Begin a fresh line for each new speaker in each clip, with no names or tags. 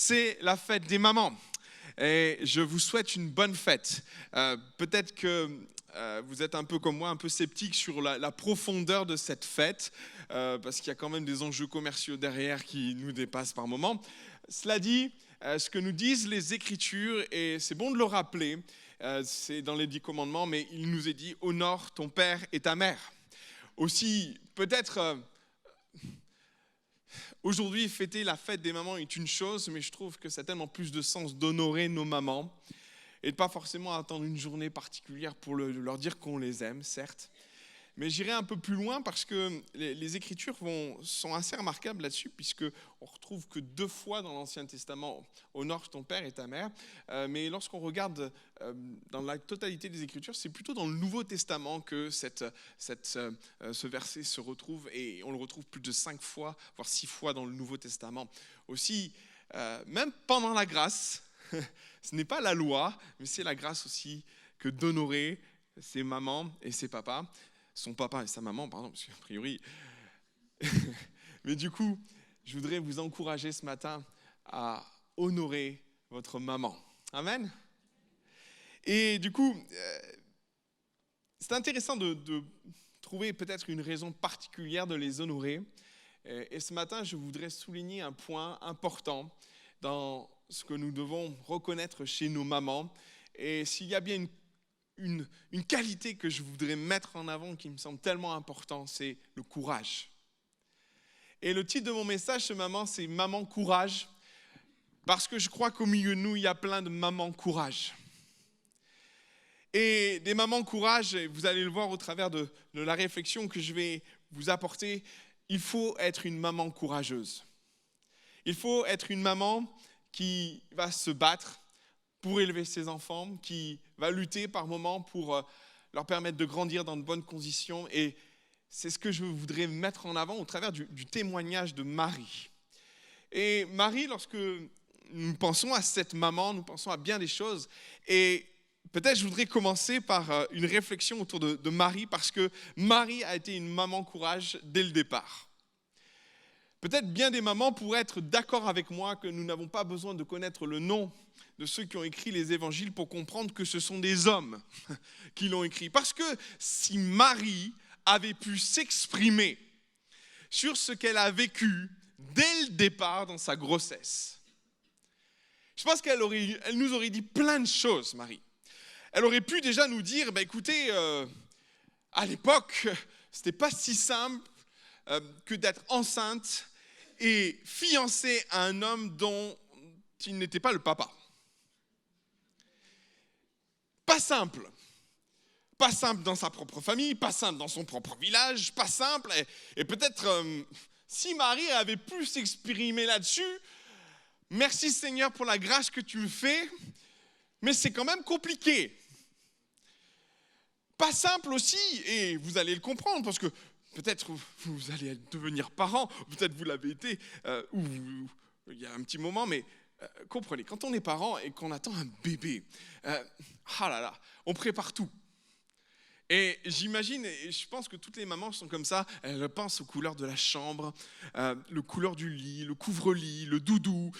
c'est la fête des mamans. Et je vous souhaite une bonne fête. Peut-être que vous êtes un peu comme moi, un peu sceptique sur la profondeur de cette fête, parce qu'il y a quand même des enjeux commerciaux derrière qui nous dépassent par moments. Cela dit, ce que nous disent les Écritures, et c'est bon de le rappeler, c'est dans les 10 commandements, mais il nous est dit « Honore ton père et ta mère ». Aussi, peut-être... Aujourd'hui, fêter la fête des mamans est une chose, mais je trouve que ça a tellement plus de sens d'honorer nos mamans et de pas forcément attendre une journée particulière pour leur dire qu'on les aime, certes. Mais j'irai un peu plus loin parce que les Écritures sont assez remarquables là-dessus, puisqu'on retrouve que 2 fois dans l'Ancien Testament « Honore ton père et ta mère ». Mais lorsqu'on regarde dans la totalité des Écritures, c'est plutôt dans le Nouveau Testament que ce verset se retrouve, et on le retrouve plus de 5 fois, voire 6 fois dans le Nouveau Testament. Aussi, même pendant la grâce, ce n'est pas la loi, mais c'est la grâce aussi que d'honorer ses mamans et ses papas. Son papa et sa maman, pardon, parce qu'a priori... Mais du coup, je voudrais vous encourager ce matin à honorer votre maman. Amen. Et du coup, c'est intéressant de trouver peut-être une raison particulière de les honorer. Et ce matin, je voudrais souligner un point important dans ce que nous devons reconnaître chez nos mamans. Et s'il y a bien une qualité que je voudrais mettre en avant qui me semble tellement important, c'est le courage. Et le titre de mon message ce maman, c'est « Maman courage », parce que je crois qu'au milieu de nous, il y a plein de mamans courage. Et des mamans courage, vous allez le voir au travers de la réflexion que je vais vous apporter, il faut être une maman courageuse. Il faut être une maman qui va se battre pour élever ses enfants, qui va lutter par moments pour leur permettre de grandir dans de bonnes conditions. Et c'est ce que je voudrais mettre en avant au travers du témoignage de Marie. Et Marie, lorsque nous pensons à cette maman, nous pensons à bien des choses. Et peut-être je voudrais commencer par une réflexion autour de Marie, parce que Marie a été une maman courage dès le départ. Peut-être bien des mamans pourraient être d'accord avec moi que nous n'avons pas besoin de connaître le nom de ceux qui ont écrit les évangiles pour comprendre que ce sont des hommes qui l'ont écrit. Parce que si Marie avait pu s'exprimer sur ce qu'elle a vécu dès le départ dans sa grossesse, je pense qu'elle nous aurait dit plein de choses, Marie. Elle aurait pu déjà nous dire, écoutez, à l'époque, c'était pas si simple que d'être enceinte et fiancée à un homme dont il n'était pas le papa. Pas simple. Pas simple dans sa propre famille, pas simple dans son propre village, pas simple. Et peut-être, si Marie avait pu s'exprimer là-dessus, merci Seigneur pour la grâce que tu me fais, mais c'est quand même compliqué. Pas simple aussi, et vous allez le comprendre, parce que peut-être vous allez devenir parent, peut-être vous l'avez été, ou il y a un petit moment, mais comprenez, quand on est parent et qu'on attend un bébé, on prépare tout. Et j'imagine, et je pense que toutes les mamans sont comme ça, elles pensent aux couleurs de la chambre, le couleur du lit, le couvre-lit, le doudou,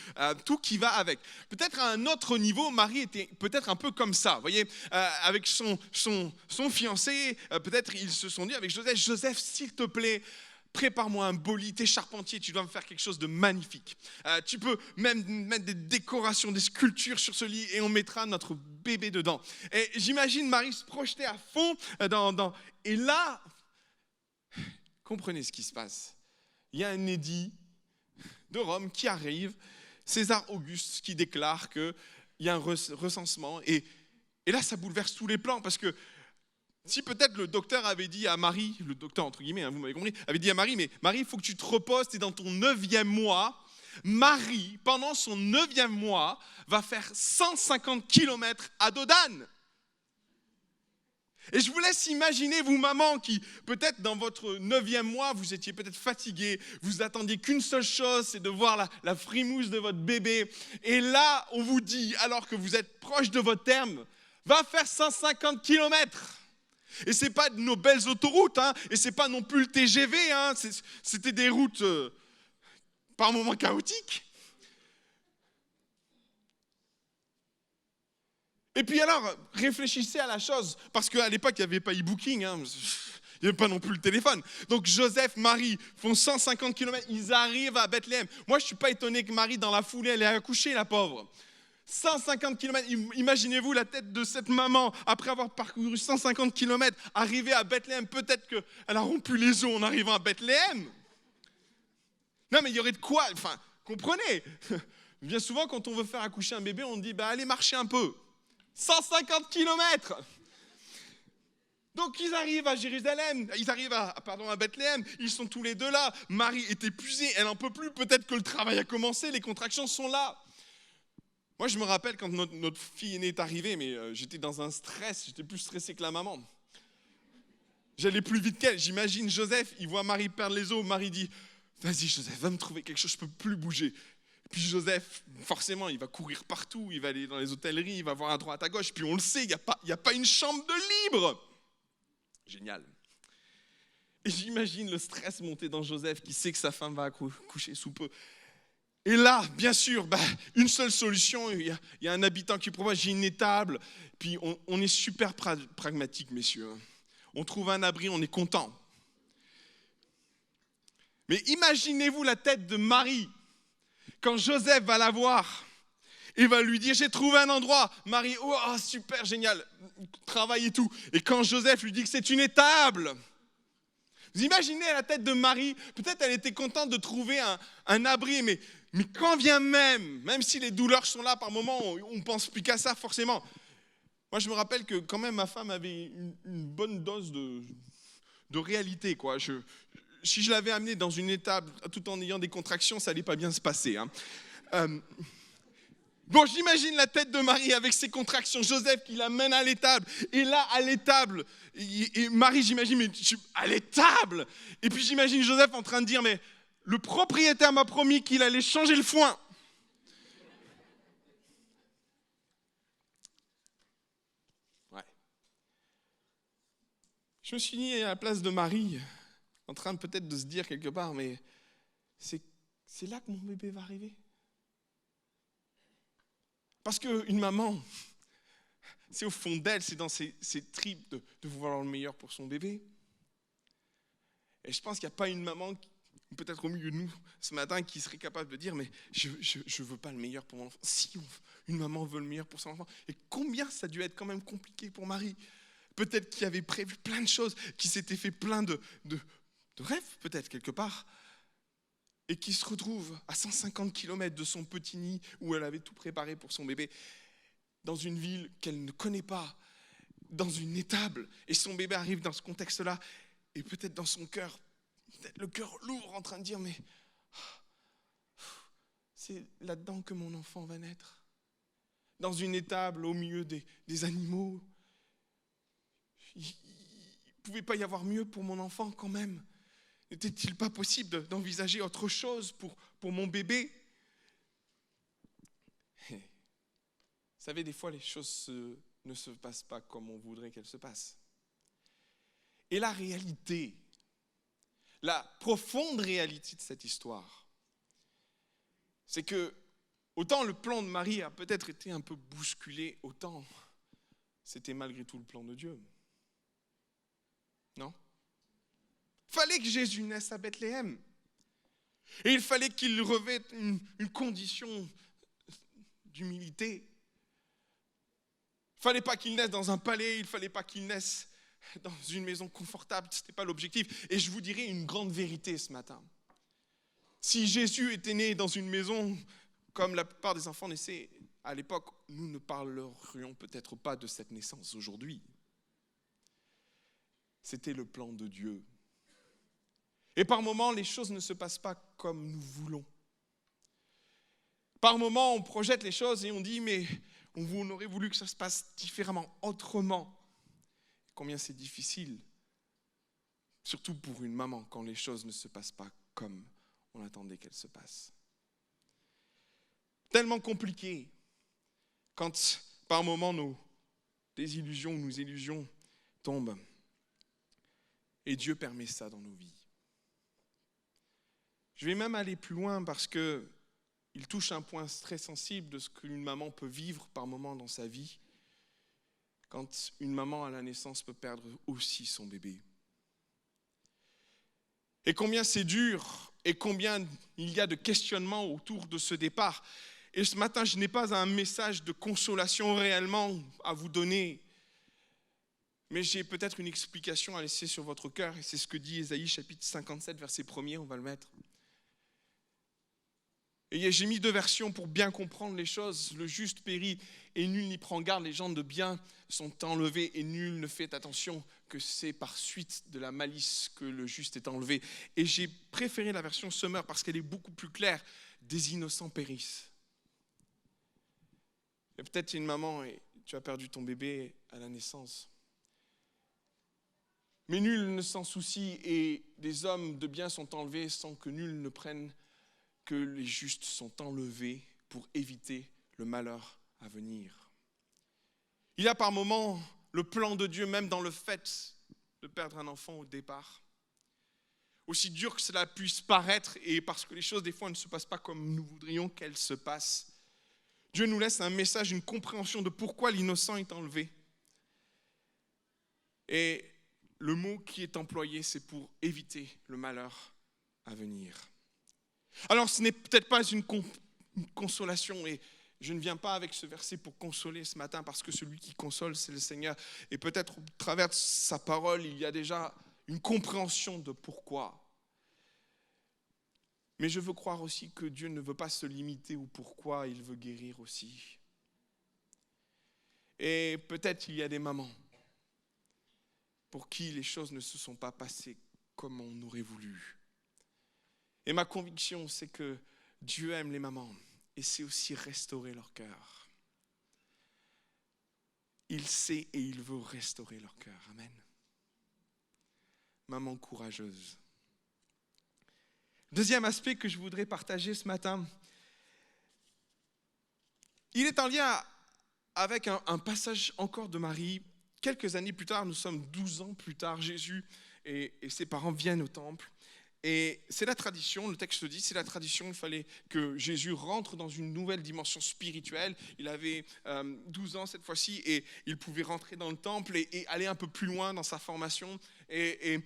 tout qui va avec. Peut-être à un autre niveau, Marie était peut-être un peu comme ça, vous voyez, avec son fiancé, peut-être ils se sont dit avec Joseph, s'il te plaît, prépare-moi un beau lit, t'es charpentier, tu dois me faire quelque chose de magnifique. Tu peux même mettre des décorations, des sculptures sur ce lit et on mettra notre bébé dedans. Et j'imagine Marie se projeter à fond et là, comprenez ce qui se passe. Il y a un édit de Rome qui arrive, César Auguste qui déclare qu'il y a un recensement et là ça bouleverse tous les plans, parce que si peut-être le docteur avait dit à Marie, le docteur entre guillemets, vous m'avez compris, avait dit à Marie, mais Marie, il faut que tu te reposes, tu es dans ton 9e mois. Marie, pendant son 9e mois, va faire 150 km à dos d'âne. Et je vous laisse imaginer, vous mamans, qui peut-être dans votre 9e mois, vous étiez peut-être fatigués, vous attendiez qu'une seule chose, c'est de voir la frimousse de votre bébé. Et là, on vous dit, alors que vous êtes proche de votre terme, va faire 150 km. Et ce n'est pas nos belles autoroutes, et ce n'est pas non plus le TGV, c'était des routes par moments chaotiques. Et puis alors, réfléchissez à la chose, parce qu'à l'époque, il n'y avait pas e-booking, hein. Il n'y avait pas non plus le téléphone. Donc Joseph, Marie font 150 km, ils arrivent à Bethléem. Moi, je ne suis pas étonné que Marie, dans la foulée, elle ait accouché, la pauvre. 150 km, imaginez-vous la tête de cette maman, après avoir parcouru 150 km, arriver à Bethléem, peut-être qu'elle a rompu les os en arrivant à Bethléem. Non, mais il y aurait de quoi, enfin, comprenez. Bien souvent, quand on veut faire accoucher un bébé, on dit, allez marcher un peu. 150 km. Donc ils arrivent à Jérusalem, ils arrivent à Bethléem, ils sont tous les deux là. Marie est épuisée, elle n'en peut plus, peut-être que le travail a commencé, les contractions sont là. Moi je me rappelle quand notre fille aînée est arrivée, mais j'étais dans un stress, j'étais plus stressé que la maman. J'allais plus vite qu'elle, j'imagine Joseph, il voit Marie perdre les os, Marie dit, vas-y Joseph, va me trouver quelque chose, je ne peux plus bouger. Puis Joseph, forcément, il va courir partout, il va aller dans les hôtelleries, il va voir à droite, à gauche, puis on le sait, il n'y a pas une chambre de libre. Génial. Et j'imagine le stress monter dans Joseph qui sait que sa femme va coucher sous peu. Et là, bien sûr, une seule solution, il y a un habitant qui propose, j'ai une étable, puis on est super pragmatique, messieurs. On trouve un abri, on est content. Mais imaginez-vous la tête de Marie quand Joseph va la voir. Il va lui dire, j'ai trouvé un endroit. Marie, oh super, génial, travail et tout. Et quand Joseph lui dit que c'est une étable, vous imaginez la tête de Marie, peut-être elle était contente de trouver un abri, mais quand vient même si les douleurs sont là par moments, on ne pense plus qu'à ça forcément. Moi je me rappelle que quand même ma femme avait une bonne dose de réalité, quoi. Si je l'avais amenée dans une étable tout en ayant des contractions, ça n'allait pas bien se passer, hein. Bon, j'imagine la tête de Marie avec ses contractions, Joseph qui l'amène à l'étable, et là, à l'étable, et Marie, j'imagine, mais à l'étable, et puis j'imagine Joseph en train de dire, mais le propriétaire m'a promis qu'il allait changer le foin. Ouais. Je me suis mis à la place de Marie, en train peut-être de se dire quelque part, mais c'est là que mon bébé va arriver. Parce qu'une maman, c'est au fond d'elle, c'est dans ses tripes de vouloir le meilleur pour son bébé. Et je pense qu'il n'y a pas une maman, peut-être au milieu de nous ce matin, qui serait capable de dire, mais je ne veux pas le meilleur pour mon enfant. Si une maman veut le meilleur pour son enfant, et combien ça a dû être quand même compliqué pour Marie. Peut-être qu'il avait prévu plein de choses, qu'il s'était fait plein de rêves, peut-être quelque part, et qui se retrouve à 150 km de son petit nid où elle avait tout préparé pour son bébé, dans une ville qu'elle ne connaît pas, dans une étable, et son bébé arrive dans ce contexte-là, et peut-être dans son cœur, peut-être le cœur lourd en train de dire, mais c'est là-dedans que mon enfant va naître. Dans une étable au milieu des animaux. Il ne pouvait pas y avoir mieux pour mon enfant quand même. N'était-il pas possible d'envisager autre chose pour mon bébé? Vous savez, des fois, les choses ne se passent pas comme on voudrait qu'elles se passent. Et la réalité, la profonde réalité de cette histoire, c'est que autant le plan de Marie a peut-être été un peu bousculé, autant c'était malgré tout le plan de Dieu. Non? Il fallait que Jésus naisse à Bethléem. Et il fallait qu'il revête une condition d'humilité. Il ne fallait pas qu'il naisse dans un palais, il ne fallait pas qu'il naisse dans une maison confortable, ce n'était pas l'objectif. Et je vous dirai une grande vérité ce matin. Si Jésus était né dans une maison comme la plupart des enfants naissaient à l'époque, nous ne parlerions peut-être pas de cette naissance aujourd'hui. C'était le plan de Dieu. Et par moments, les choses ne se passent pas comme nous voulons. Par moments, on projette les choses et on dit, mais on aurait voulu que ça se passe différemment, autrement. Combien c'est difficile, surtout pour une maman, quand les choses ne se passent pas comme on attendait qu'elles se passent. Tellement compliqué, quand par moments nos désillusions ou nos illusions tombent. Et Dieu permet ça dans nos vies. Je vais même aller plus loin parce qu'il touche un point très sensible de ce qu'une maman peut vivre par moments dans sa vie. quand une maman à la naissance peut perdre aussi son bébé. Et combien c'est dur et combien il y a de questionnements autour de ce départ. Et ce matin, je n'ai pas un message de consolation réellement à vous donner, mais j'ai peut-être une explication à laisser sur votre cœur, et c'est ce que dit Ésaïe chapitre 57, verset 1er, on va le mettre. Et j'ai mis 2 versions pour bien comprendre les choses. Le juste périt et nul n'y prend garde. Les gens de bien sont enlevés et nul ne fait attention que c'est par suite de la malice que le juste est enlevé. Et j'ai préféré la version Summer parce qu'elle est beaucoup plus claire. Des innocents périssent. Et peut-être une maman et tu as perdu ton bébé à la naissance. Mais nul ne s'en soucie et des hommes de bien sont enlevés sans que nul ne prenne que les justes sont enlevés pour éviter le malheur à venir. Il y a par moments le plan de Dieu, même dans le fait de perdre un enfant au départ. Aussi dur que cela puisse paraître, et parce que les choses des fois ne se passent pas comme nous voudrions qu'elles se passent, Dieu nous laisse un message, une compréhension de pourquoi l'innocent est enlevé. Et le mot qui est employé, c'est pour éviter le malheur à venir. Alors ce n'est peut-être pas une consolation, et je ne viens pas avec ce verset pour consoler ce matin, parce que celui qui console, c'est le Seigneur. Et peut-être au travers de sa parole, il y a déjà une compréhension de pourquoi. Mais je veux croire aussi que Dieu ne veut pas se limiter au pourquoi, il veut guérir aussi. Et peut-être il y a des mamans pour qui les choses ne se sont pas passées comme on aurait voulu. Et ma conviction, c'est que Dieu aime les mamans et sait aussi restaurer leur cœur. Il sait et il veut restaurer leur cœur. Amen. Maman courageuse. Deuxième aspect que je voudrais partager ce matin, il est en lien avec un passage encore de Marie. Quelques années plus tard, nous sommes 12 ans plus tard, Jésus et ses parents viennent au temple. Et c'est la tradition, le texte dit, c'est la tradition, il fallait que Jésus rentre dans une nouvelle dimension spirituelle. Il avait 12 ans cette fois-ci et il pouvait rentrer dans le temple et aller un peu plus loin dans sa formation. Et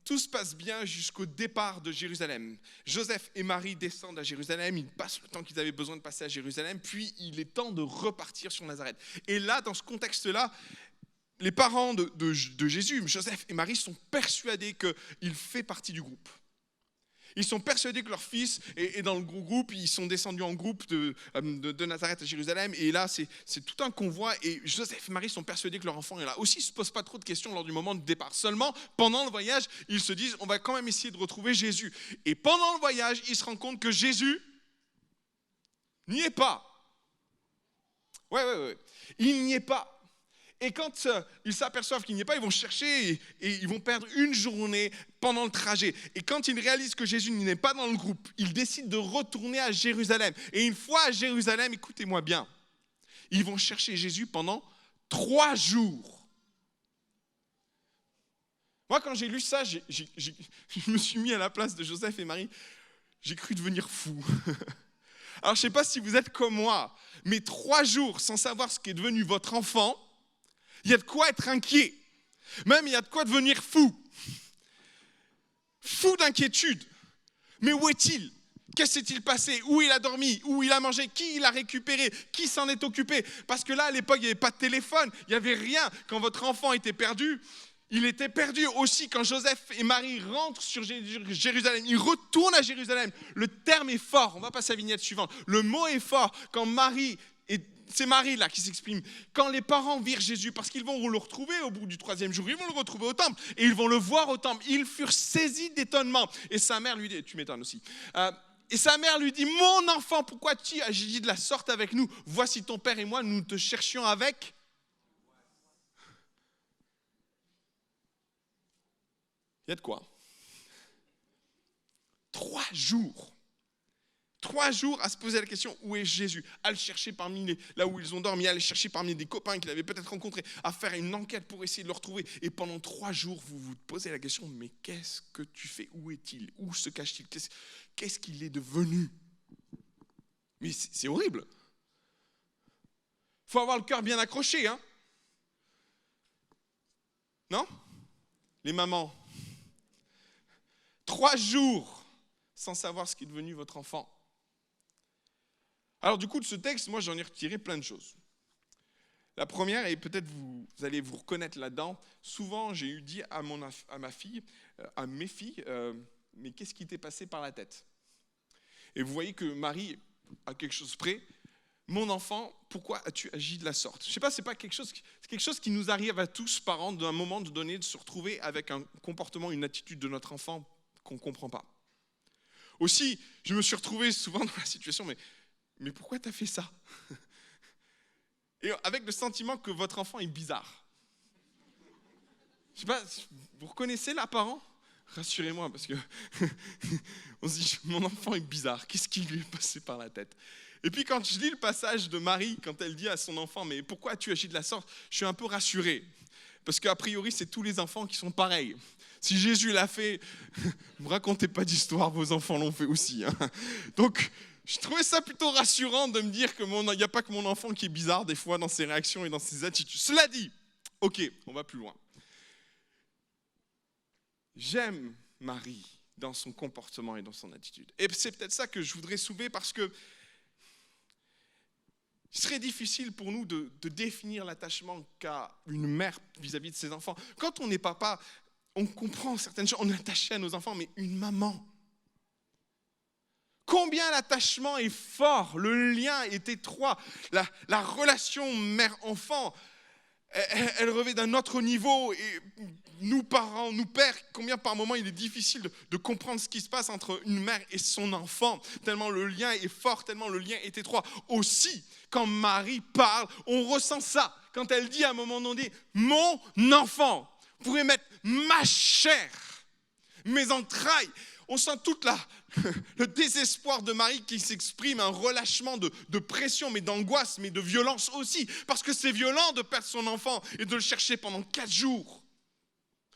tout se passe bien jusqu'au départ de Jérusalem. Joseph et Marie descendent à Jérusalem, ils passent le temps qu'ils avaient besoin de passer à Jérusalem, puis il est temps de repartir sur Nazareth. Et là, dans ce contexte-là, les parents de Jésus, Joseph et Marie, sont persuadés qu'il fait partie du groupe. Ils sont persuadés que leur fils est dans le groupe, ils sont descendus en groupe de Nazareth à Jérusalem, et là c'est tout un convoi, et Joseph et Marie sont persuadés que leur enfant est là. Aussi, ils ne se posent pas trop de questions lors du moment de départ. Seulement, pendant le voyage, ils se disent, on va quand même essayer de retrouver Jésus. Et pendant le voyage, ils se rendent compte que Jésus n'y est pas. Ouais. Il n'y est pas. Et quand ils s'aperçoivent qu'il n'y est pas, ils vont chercher et ils vont perdre une journée pendant le trajet. Et quand ils réalisent que Jésus n'est pas dans le groupe, ils décident de retourner à Jérusalem. Et une fois à Jérusalem, écoutez-moi bien, ils vont chercher Jésus pendant 3 jours. Moi, quand j'ai lu ça, je me suis mis à la place de Joseph et Marie. J'ai cru devenir fou. Alors, je ne sais pas si vous êtes comme moi, mais 3 jours sans savoir ce qu'est devenu votre enfant, il y a de quoi être inquiet. Même il y a de quoi devenir fou. Fou d'inquiétude. Mais où est-il ? Qu'est-ce qui s'est-il passé ? Où il a dormi ? Où il a mangé ? Qui il a récupéré ? Qui s'en est occupé ? Parce que là, à l'époque, il n'y avait pas de téléphone. Il n'y avait rien. Quand votre enfant était perdu, il était perdu aussi. Quand Joseph et Marie rentrent sur Jérusalem, ils retournent à Jérusalem. Le terme est fort. On va passer à la vignette suivante. Le mot est fort. Quand Marie... C'est Marie là qui s'exprime. Quand les parents virent Jésus, parce qu'ils vont le retrouver au bout du 3e jour, ils vont le retrouver au temple et ils vont le voir au temple. Ils furent saisis d'étonnement. Et sa mère lui dit, tu m'étonnes aussi. Et sa mère lui dit, mon enfant, pourquoi tu agis de la sorte avec nous ? Voici ton père et moi, nous te cherchions avec. Il y a de quoi ? 3 jours. 3 jours à se poser la question, où est Jésus ? À le chercher parmi là où ils ont dormi, à le chercher parmi des copains qu'il avait peut-être rencontrés, à faire une enquête pour essayer de le retrouver. Et pendant 3 jours, vous vous posez la question, mais qu'est-ce que tu fais ? Où est-il ? Où se cache-t-il ? Qu'est-ce qu'il est devenu ? Mais c'est horrible. faut avoir le cœur bien accroché, hein? Non? Les mamans, 3 jours sans savoir ce qui est devenu votre enfant. Alors du coup, de ce texte, moi j'en ai retiré plein de choses. La première, et peut-être vous allez vous reconnaître là-dedans, souvent j'ai eu dit à mes filles, mais qu'est-ce qui t'est passé par la tête? Et vous voyez que Marie a quelque chose près. Mon enfant, pourquoi as-tu agi de la sorte? Je ne sais pas, c'est quelque chose qui nous arrive à tous, parents, d'un moment donné, de se retrouver avec un comportement, une attitude de notre enfant qu'on ne comprend pas. Aussi, je me suis retrouvé souvent dans la situation, mais pourquoi tu as fait ça? Et avec le sentiment que votre enfant est bizarre. Je ne sais pas, vous reconnaissez là, parents? Rassurez-moi, parce que on se dit, mon enfant est bizarre, qu'est-ce qui lui est passé par la tête? Et puis quand je lis le passage de Marie, quand elle dit à son enfant, mais pourquoi as-tu agi de la sorte? Je suis un peu rassuré, parce qu'a priori, c'est tous les enfants qui sont pareils. Si Jésus l'a fait, ne me racontez pas d'histoire, vos enfants l'ont fait aussi. Hein. Donc, je trouvais ça plutôt rassurant de me dire qu'il n'y a pas que mon enfant qui est bizarre des fois dans ses réactions et dans ses attitudes. Cela dit, ok, on va plus loin. J'aime Marie dans son comportement et dans son attitude. Et c'est peut-être ça que je voudrais soulever parce que il serait difficile pour nous de définir l'attachement qu'a une mère vis-à-vis de ses enfants. Quand on est papa, on comprend certaines choses, on est attaché à nos enfants, mais une maman, combien l'attachement est fort, le lien est étroit, la relation mère-enfant, elle revêt d'un autre niveau. Et nous, parents, nous, pères, combien par moment il est difficile de comprendre ce qui se passe entre une mère et son enfant, tellement le lien est fort, tellement le lien est étroit. Aussi, quand Marie parle, on ressent ça. Quand elle dit à un moment donné, mon enfant, vous pourrez mettre ma chair, mes entrailles. On sent tout le désespoir de Marie qui s'exprime, un relâchement de pression, mais d'angoisse, mais de violence aussi. Parce que c'est violent de perdre son enfant et de le chercher pendant 4 jours.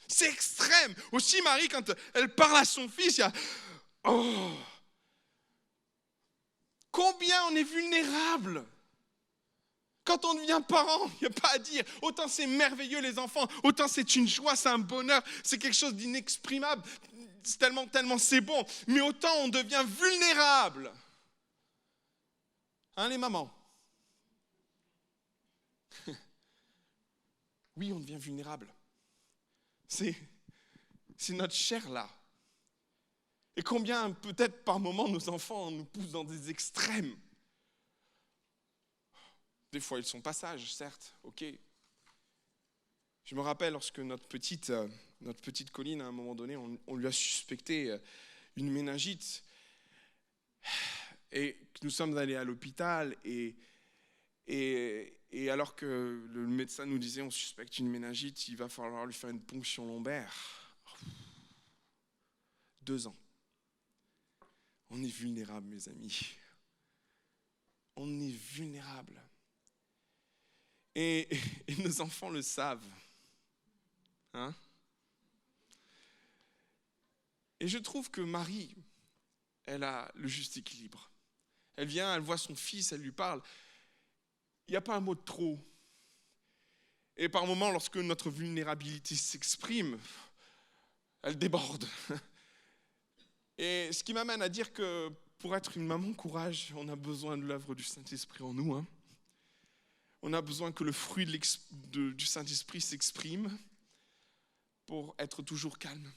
C'est extrême. Aussi, Marie, quand elle parle à son fils, il y a... Oh, combien on est vulnérable. Quand on devient parent, il n'y a pas à dire. Autant c'est merveilleux les enfants, autant c'est une joie, c'est un bonheur, c'est quelque chose d'inexprimable. C'est tellement c'est bon. Mais autant on devient vulnérable. Hein, les mamans? Oui, on devient vulnérable. C'est notre chair là. Et combien, peut-être par moment, nos enfants nous poussent dans des extrêmes. Des fois, ils sont passages, certes, ok. Je me rappelle lorsque notre petite Colline, à un moment donné, on lui a suspecté une méningite. Et nous sommes allés à l'hôpital et alors que le médecin nous disait on suspecte une méningite, il va falloir lui faire une ponction lombaire. 2 ans. On est vulnérable, mes amis. On est vulnérable. Et nos enfants le savent. Hein? Et je trouve que Marie, elle a le juste équilibre. Elle vient, elle voit son fils, elle lui parle. Il n'y a pas un mot de trop. Et par moments, lorsque notre vulnérabilité s'exprime, elle déborde. Et ce qui m'amène à dire que pour être une maman courage, on a besoin de l'œuvre du Saint-Esprit en nous. Hein. On a besoin que le fruit du Saint-Esprit s'exprime pour être toujours calme.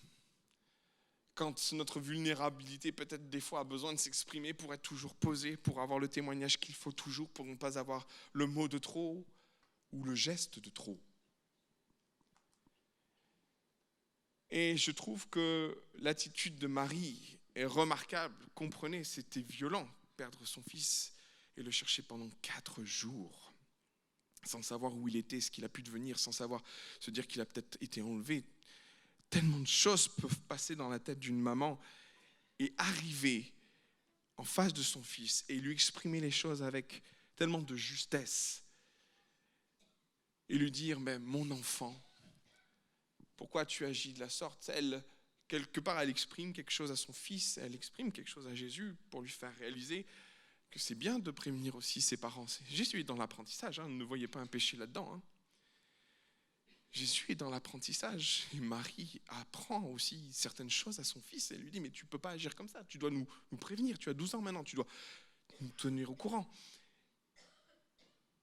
Quand notre vulnérabilité peut-être des fois a besoin de s'exprimer pour être toujours posé, pour avoir le témoignage qu'il faut toujours, pour ne pas avoir le mot de trop ou le geste de trop. Et je trouve que l'attitude de Marie est remarquable. Comprenez, c'était violent, perdre son fils et le chercher pendant 4 jours, sans savoir où il était, ce qu'il a pu devenir, sans savoir se dire qu'il a peut-être été enlevé. Tellement de choses peuvent passer dans la tête d'une maman et arriver en face de son fils et lui exprimer les choses avec tellement de justesse et lui dire, mais mon enfant, pourquoi tu agis de la sorte? Elle, quelque part, elle exprime quelque chose à son fils, elle exprime quelque chose à Jésus pour lui faire réaliser que c'est bien de prévenir aussi ses parents. Jésus est dans l'apprentissage, ne voyez pas un péché là-dedans. Jésus est dans l'apprentissage et Marie apprend aussi certaines choses à son fils. Elle lui dit, mais tu ne peux pas agir comme ça, tu dois nous prévenir, tu as 12 ans maintenant, tu dois nous tenir au courant.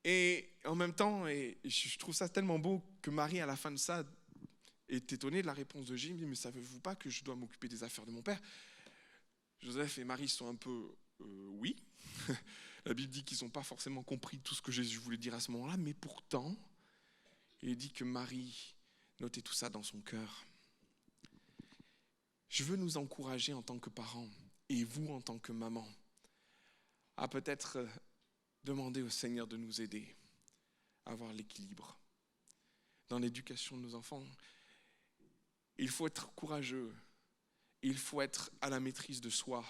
Et en même temps, et je trouve ça tellement beau que Marie, à la fin de ça, est étonnée de la réponse de Jésus. Elle dit, mais savez-vous pas que je dois m'occuper des affaires de mon père? Joseph et Marie sont un peu, oui. La Bible dit qu'ils n'ont pas forcément compris tout ce que Jésus voulait dire à ce moment-là, mais pourtant, il dit que Marie notait tout ça dans son cœur. Je veux nous encourager en tant que parents, et vous en tant que maman, à peut-être demander au Seigneur de nous aider à avoir l'équilibre. Dans l'éducation de nos enfants, il faut être courageux, il faut être à la maîtrise de soi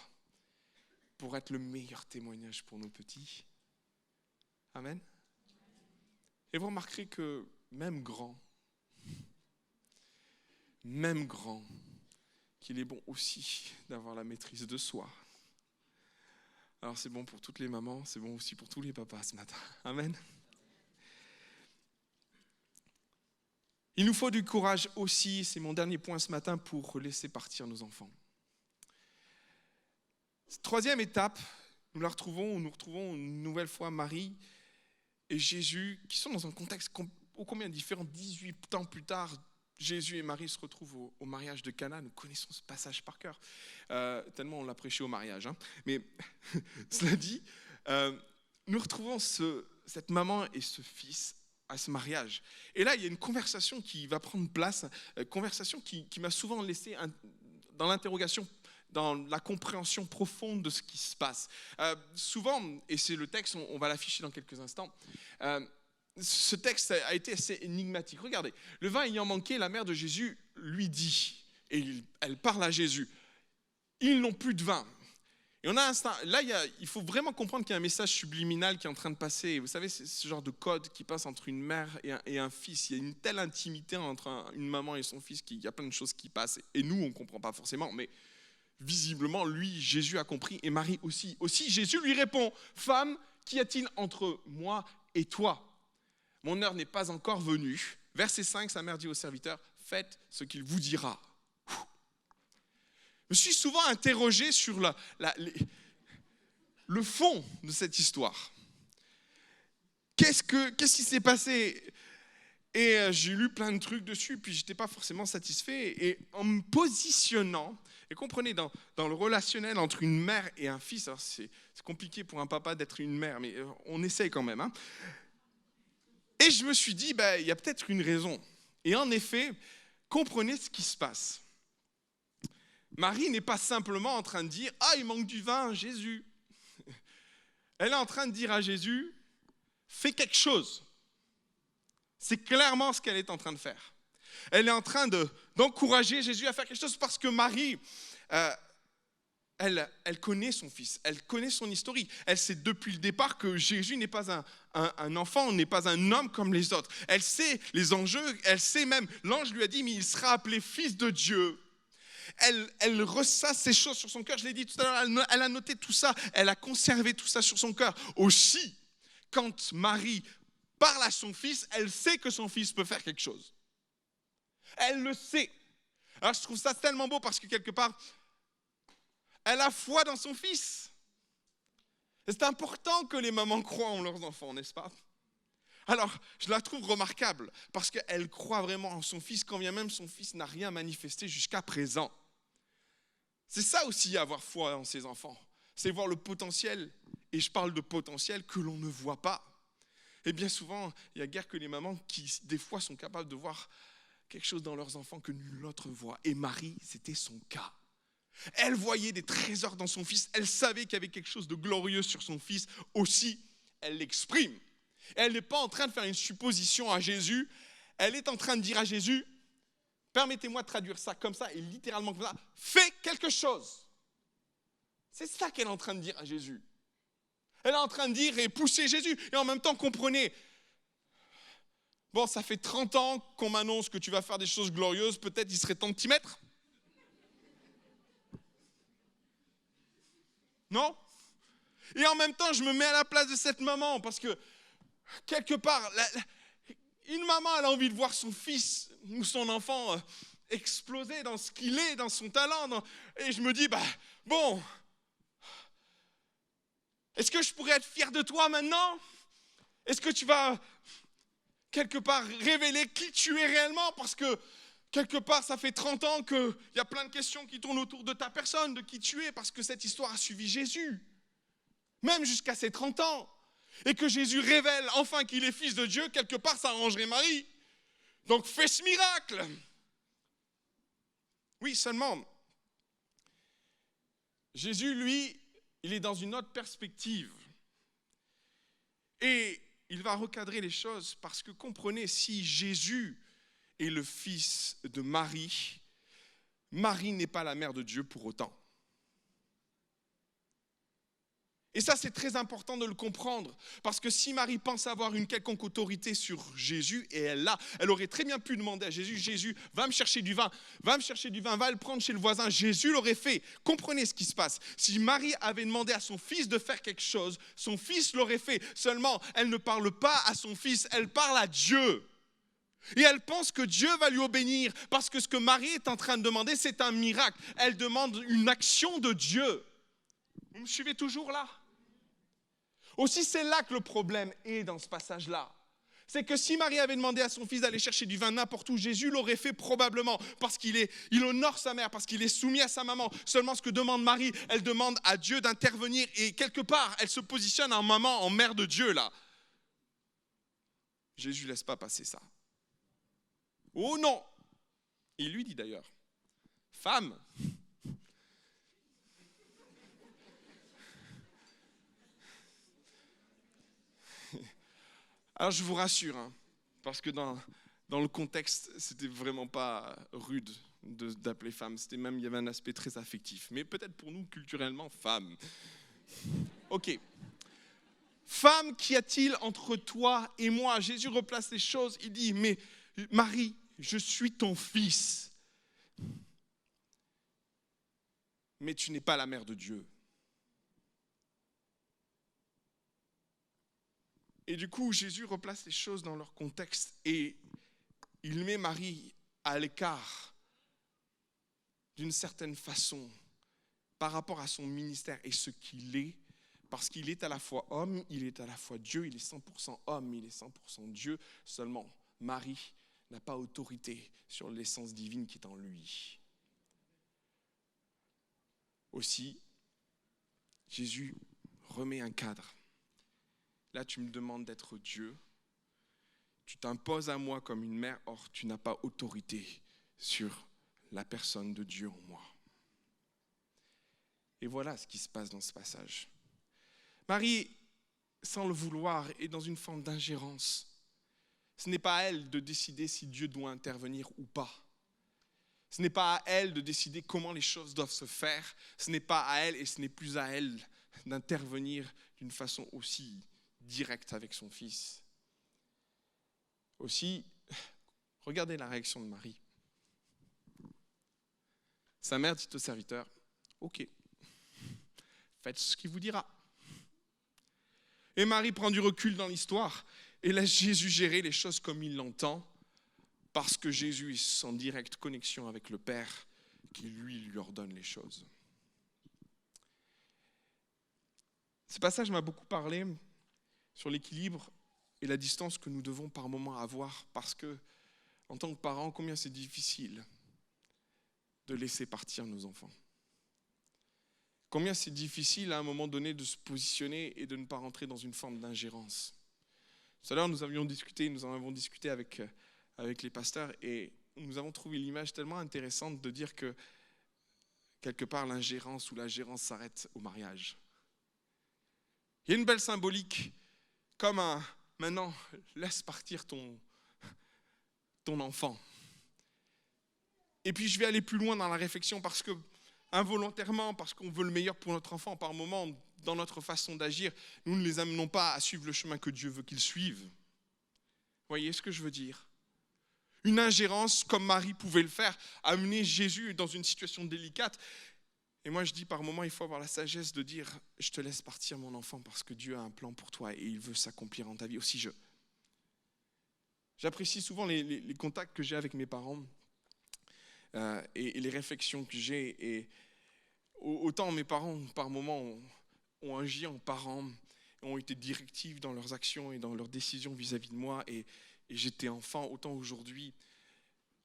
pour être le meilleur témoignage pour nos petits. Amen. Et vous remarquerez que même grand, qu'il est bon aussi d'avoir la maîtrise de soi. Alors c'est bon pour toutes les mamans, c'est bon aussi pour tous les papas ce matin. Amen. Il nous faut du courage aussi, c'est mon dernier point ce matin, pour laisser partir nos enfants. Troisième étape, nous retrouvons une nouvelle fois Marie et Jésus, qui sont dans un contexte ô combien différent. 18 ans plus tard, Jésus et Marie se retrouvent au mariage de Cana. Nous connaissons ce passage par cœur, tellement on l'a prêché au mariage. Mais cela dit, nous retrouvons cette maman et ce fils à ce mariage. Et là, il y a une conversation qui va prendre place, conversation qui m'a souvent laissé dans l'interrogation, dans la compréhension profonde de ce qui se passe. Souvent, et c'est le texte, on va l'afficher dans quelques instants, ce texte a été assez énigmatique. Regardez, le vin ayant manqué, la mère de Jésus lui dit, et elle parle à Jésus, ils n'ont plus de vin. Et on a là, il faut vraiment comprendre qu'il y a un message subliminal qui est en train de passer. Vous savez, c'est ce genre de code qui passe entre une mère et un fils. Il y a une telle intimité entre une maman et son fils qu'il y a plein de choses qui passent. Et nous, on ne comprend pas forcément, mais visiblement, lui, Jésus a compris, et Marie aussi. Aussi, Jésus lui répond, « Femme, qu'y a-t-il entre moi et toi ? Mon heure n'est pas encore venue. » Verset 5, sa mère dit au serviteur, « Faites ce qu'il vous dira. » Je me suis souvent interrogé sur le fond de cette histoire. Qu'est-ce qui s'est passé ? Et j'ai lu plein de trucs dessus, puis je n'étais pas forcément satisfait. Et en me positionnant, et comprenez, dans le relationnel entre une mère et un fils, alors c'est compliqué pour un papa d'être une mère, mais on essaye quand même. Et je me suis dit, il y a peut-être une raison. Et en effet, comprenez ce qui se passe. Marie n'est pas simplement en train de dire « Ah, il manque du vin, Jésus ». Elle est en train de dire à Jésus « Fais quelque chose ». C'est clairement ce qu'elle est en train de faire. Elle est en train d'encourager Jésus à faire quelque chose parce que Marie, elle connaît son fils, elle connaît son historique. Elle sait depuis le départ que Jésus n'est pas un enfant, n'est pas un homme comme les autres. Elle sait les enjeux, elle sait même, l'ange lui a dit « Mais il sera appelé fils de Dieu ». Elle ressasse ces choses sur son cœur. Je l'ai dit tout à l'heure, elle a noté tout ça, elle a conservé tout ça sur son cœur. Aussi, quand Marie parle à son fils, elle sait que son fils peut faire quelque chose. Elle le sait. Alors je trouve ça tellement beau parce que quelque part, elle a foi dans son fils. Et c'est important que les mamans croient en leurs enfants, n'est-ce pas ? Alors, je la trouve remarquable parce qu'elle croit vraiment en son fils quand bien même son fils n'a rien manifesté jusqu'à présent. C'est ça aussi avoir foi en ses enfants. C'est voir le potentiel, et je parle de potentiel que l'on ne voit pas. Et bien souvent, il n'y a guère que les mamans qui, des fois, sont capables de voir quelque chose dans leurs enfants que nul autre voit. Et Marie, c'était son cas. Elle voyait des trésors dans son fils. Elle savait qu'il y avait quelque chose de glorieux sur son fils. Aussi, elle l'exprime. Elle n'est pas en train de faire une supposition à Jésus. Elle est en train de dire à Jésus, permettez-moi de traduire ça comme ça, et littéralement comme ça, fais quelque chose. C'est ça qu'elle est en train de dire à Jésus. Elle est en train de dire et pousser Jésus. Et en même temps, comprenez, bon, ça fait 30 ans qu'on m'annonce que tu vas faire des choses glorieuses, peut-être il serait temps de t'y mettre. Non ? Et en même temps, je me mets à la place de cette maman parce que, quelque part, une maman, elle a envie de voir son fils ou son enfant exploser dans ce qu'il est, dans son talent. Et je me dis, bon, est-ce que je pourrais être fier de toi maintenant? Est-ce que tu vas, quelque part, révéler qui tu es réellement? Parce que, quelque part, ça fait 30 ans qu'il y a plein de questions qui tournent autour de ta personne, de qui tu es, parce que cette histoire a suivi Jésus, même jusqu'à ses 30 ans. Et que Jésus révèle enfin qu'il est fils de Dieu, quelque part, ça arrangerait Marie. Donc, fais ce miracle. Oui, seulement, Jésus, lui, il est dans une autre perspective. Et il va recadrer les choses parce que, comprenez, si Jésus est le fils de Marie, Marie n'est pas la mère de Dieu pour autant. Et ça, c'est très important de le comprendre, parce que si Marie pense avoir une quelconque autorité sur Jésus, et elle l'a, elle aurait très bien pu demander à Jésus, Jésus, va me chercher du vin, va le prendre chez le voisin. Jésus l'aurait fait. Comprenez ce qui se passe. Si Marie avait demandé à son fils de faire quelque chose, son fils l'aurait fait. Seulement, elle ne parle pas à son fils, elle parle à Dieu. Et elle pense que Dieu va lui obéir, parce que ce que Marie est en train de demander, c'est un miracle. Elle demande une action de Dieu. Vous me suivez toujours là ? Aussi, c'est là que le problème est dans ce passage-là. C'est que si Marie avait demandé à son fils d'aller chercher du vin n'importe où, Jésus l'aurait fait probablement, parce qu'il honore sa mère, parce qu'il est soumis à sa maman. Seulement ce que demande Marie, elle demande à Dieu d'intervenir, et quelque part, elle se positionne en maman, en mère de Dieu, là. Jésus ne laisse pas passer ça. Oh non! Il lui dit d'ailleurs, femme, alors je vous rassure, parce que dans le contexte, c'était vraiment pas rude d'appeler femme, c'était même, il y avait un aspect très affectif. Mais peut-être pour nous, culturellement, femme. Ok. Femme, qu'y a-t-il entre toi et moi? Jésus replace les choses, il dit, mais Marie, je suis ton fils. Mais tu n'es pas la mère de Dieu. Et du coup, Jésus replace les choses dans leur contexte et il met Marie à l'écart d'une certaine façon par rapport à son ministère et ce qu'il est, parce qu'il est à la fois homme, il est à la fois Dieu, il est 100% homme, il est 100% Dieu. Seulement, Marie n'a pas autorité sur l'essence divine qui est en lui. Aussi, Jésus remet un cadre. Là, tu me demandes d'être Dieu. Tu t'imposes à moi comme une mère, or tu n'as pas autorité sur la personne de Dieu en moi. Et voilà ce qui se passe dans ce passage. Marie, sans le vouloir, est dans une forme d'ingérence. Ce n'est pas à elle de décider si Dieu doit intervenir ou pas. Ce n'est pas à elle de décider comment les choses doivent se faire. Ce n'est pas à elle et ce n'est plus à elle d'intervenir d'une façon aussi directe avec son fils. Aussi, regardez la réaction de Marie. Sa mère dit au serviteur, « Ok, faites ce qu'il vous dira. » Et Marie prend du recul dans l'histoire et laisse Jésus gérer les choses comme il l'entend, parce que Jésus est en directe connexion avec le Père qui lui ordonne les choses. Ce passage m'a beaucoup parlé sur l'équilibre et la distance que nous devons par moment avoir, parce que, en tant que parents, combien c'est difficile de laisser partir nos enfants. Combien c'est difficile à un moment donné de se positionner et de ne pas rentrer dans une forme d'ingérence. Tout à l'heure, nous en avons discuté avec les pasteurs et nous avons trouvé l'image tellement intéressante de dire que quelque part l'ingérence ou la gérance s'arrête au mariage. Il y a une belle symbolique, comme maintenant, laisse partir ton enfant. Et puis je vais aller plus loin dans la réflexion parce que involontairement, parce qu'on veut le meilleur pour notre enfant, par moment, dans notre façon d'agir, nous ne les amenons pas à suivre le chemin que Dieu veut qu'ils suivent. Vous voyez ce que je veux dire? Une ingérence, comme Marie pouvait le faire, amener Jésus dans une situation délicate. Et moi, je dis par moments, il faut avoir la sagesse de dire, je te laisse partir mon enfant parce que Dieu a un plan pour toi et il veut s'accomplir en ta vie. Aussi, j'apprécie souvent les contacts que j'ai avec mes parents et les réflexions que j'ai. Et autant mes parents, par moments, ont agi en parents, ont été directifs dans leurs actions et dans leurs décisions vis-à-vis de moi. Et j'étais enfant, autant aujourd'hui,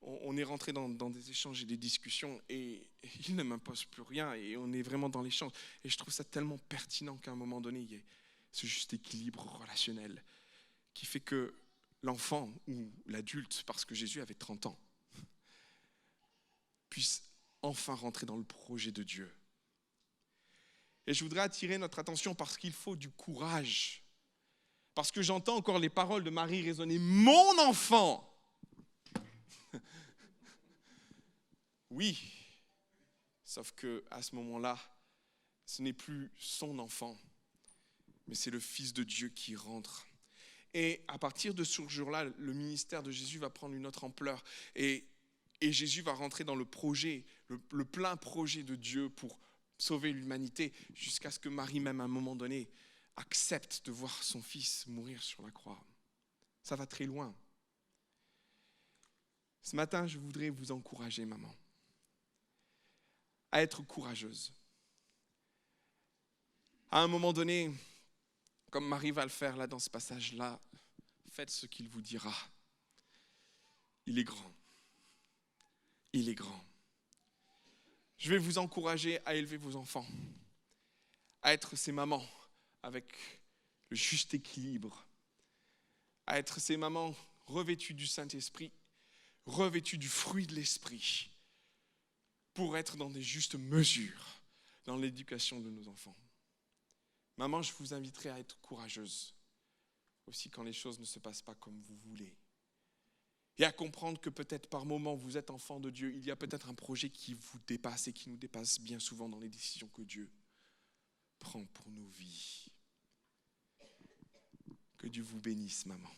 on est rentré dans des échanges et des discussions et ils ne m'imposent plus rien et on est vraiment dans l'échange. Et je trouve ça tellement pertinent qu'à un moment donné, il y ait ce juste équilibre relationnel qui fait que l'enfant ou l'adulte, parce que Jésus avait 30 ans, puisse enfin rentrer dans le projet de Dieu. Et je voudrais attirer notre attention parce qu'il faut du courage. Parce que j'entends encore les paroles de Marie résonner. Mon enfant! Oui, sauf qu'à ce moment-là, ce n'est plus son enfant, mais c'est le Fils de Dieu qui rentre. Et à partir de ce jour-là, le ministère de Jésus va prendre une autre ampleur. Et Jésus va rentrer dans le projet, le plein projet de Dieu pour sauver l'humanité, jusqu'à ce que Marie, même à un moment donné, accepte de voir son fils mourir sur la croix. Ça va très loin. Ce matin, je voudrais vous encourager, maman, à être courageuse. À un moment donné, comme Marie va le faire là dans ce passage-là, faites ce qu'il vous dira. Il est grand. Il est grand. Je vais vous encourager à élever vos enfants, à être ces mamans avec le juste équilibre, à être ces mamans revêtues du Saint-Esprit, revêtues du fruit de l'Esprit, pour être dans des justes mesures dans l'éducation de nos enfants. Maman, je vous inviterai à être courageuse, aussi quand les choses ne se passent pas comme vous voulez. Et à comprendre que peut-être par moment vous êtes enfant de Dieu, il y a peut-être un projet qui vous dépasse et qui nous dépasse bien souvent dans les décisions que Dieu prend pour nos vies. Que Dieu vous bénisse, maman.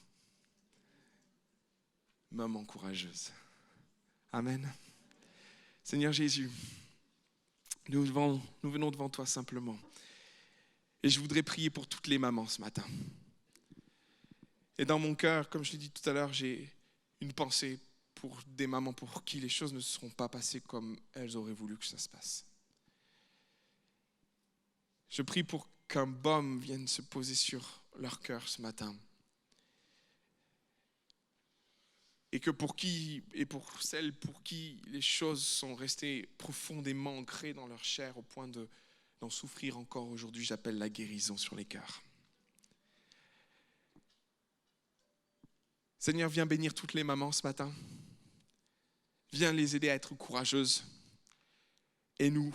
Maman courageuse. Amen. Seigneur Jésus, nous venons devant toi simplement. Et je voudrais prier pour toutes les mamans ce matin. Et dans mon cœur, comme je l'ai dit tout à l'heure, j'ai une pensée pour des mamans pour qui les choses ne seront pas passées comme elles auraient voulu que ça se passe. Je prie pour qu'un baume vienne se poser sur leur cœur ce matin. Et que pour qui, et pour celles pour qui les choses sont restées profondément ancrées dans leur chair au point d'en souffrir encore aujourd'hui, j'appelle la guérison sur les cœurs. Seigneur, viens bénir toutes les mamans ce matin. Viens les aider à être courageuses. Et nous,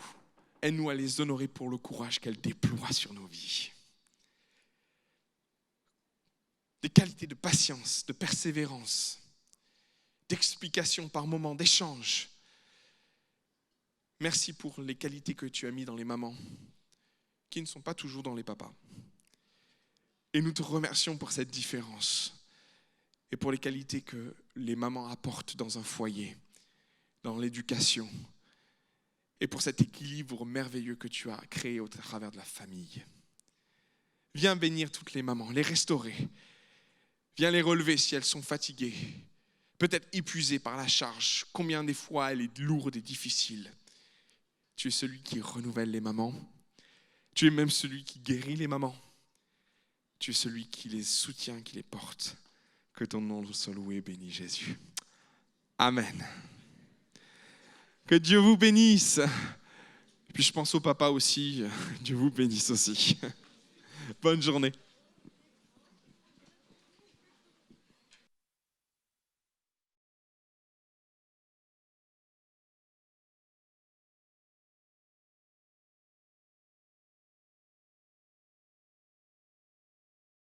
aide-nous à les honorer pour le courage qu'elles déploient sur nos vies. Des qualités de patience, de persévérance, d'explication par moment, d'échange. Merci pour les qualités que tu as mises dans les mamans, qui ne sont pas toujours dans les papas. Et nous te remercions pour cette différence et pour les qualités que les mamans apportent dans un foyer, dans l'éducation, et pour cet équilibre merveilleux que tu as créé au travers de la famille. Viens bénir toutes les mamans, les restaurer. Viens les relever si elles sont fatiguées, peut-être épuisées par la charge. Combien des fois elle est lourde et difficile. Tu es celui qui renouvelle les mamans. Tu es même celui qui guérit les mamans. Tu es celui qui les soutient, qui les porte. Que ton nom soit loué et béni, Jésus. Amen. Que Dieu vous bénisse. Et puis je pense au papa aussi. Dieu vous bénisse aussi. Bonne journée.